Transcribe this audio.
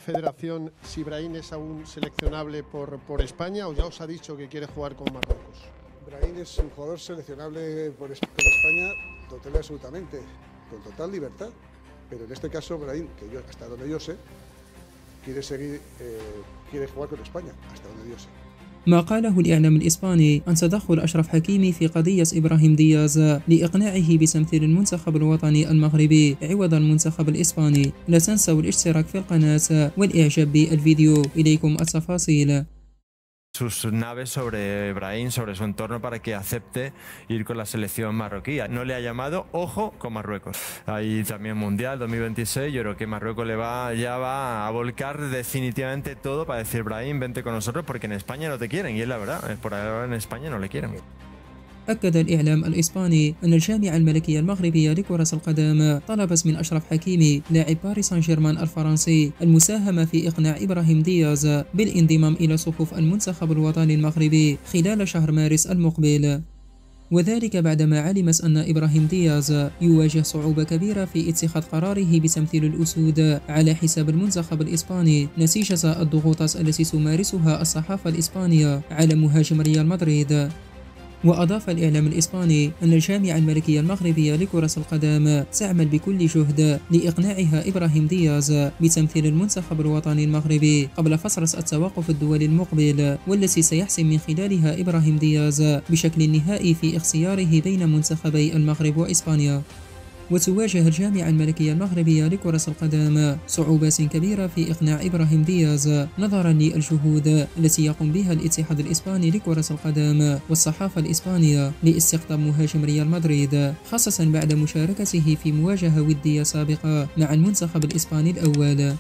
Federación, si Brahim es aún seleccionable por España o ya os ha dicho que quiere jugar con Marruecos. Brahim es un jugador seleccionable por España total y absolutamente, con total libertad. Pero en este caso Brahim, hasta donde yo sé, quiere jugar con España, hasta donde yo sé. ما قاله الإعلام الإسباني عن تدخل أشرف حكيمي في قضية إبراهيم دياز لإقناعه بتمثيل المنتخب الوطني المغربي عوض المنتخب الإسباني. لا تنسوا الاشتراك في القناة والإعجاب بالفيديو. إليكم التفاصيل. Sus naves sobre Brahim, sobre su entorno, para que acepte ir con la selección marroquí. No le ha llamado, ojo, con Marruecos. Hay también Mundial 2026, yo creo que Marruecos ya va a volcar definitivamente todo para decir: Brahim, vente con nosotros, porque en España no te quieren, y es la verdad, por ahora en España no le quieren. أكد الإعلام الإسباني أن الجامعة الملكية المغربية لكرة القدم طلبت من أشرف حكيمي لاعب باريس سان جيرمان الفرنسي المساهمة في إقناع إبراهيم دياز بالانضمام إلى صفوف المنتخب الوطني المغربي خلال شهر مارس المقبل، وذلك بعدما علمت أن إبراهيم دياز يواجه صعوبة كبيرة في اتخاذ قراره بتمثيل الأسود على حساب المنتخب الإسباني نتيجة الضغوطات التي تمارسها الصحافة الإسبانية على مهاجم ريال مدريد. وأضاف الإعلام الإسباني أن الجامعة الملكية المغربية لكرة القدم تعمل بكل جهد لإقناعها إبراهيم دياز بتمثيل المنتخب الوطني المغربي قبل فترة التوقف الدولي المقبل، والتي سيحسم من خلالها إبراهيم دياز بشكل نهائي في اختياره بين منتخبي المغرب وإسبانيا. وتواجه الجامعة الملكية المغربية لكرة القدم صعوبات كبيرة في إقناع إبراهيم دياز نظرا للجهود التي يقوم بها الاتحاد الإسباني لكرة القدم والصحافة الإسبانية لاستقطاب مهاجم ريال مدريد، خاصة بعد مشاركته في مواجهة ودية سابقة مع المنتخب الإسباني الأول.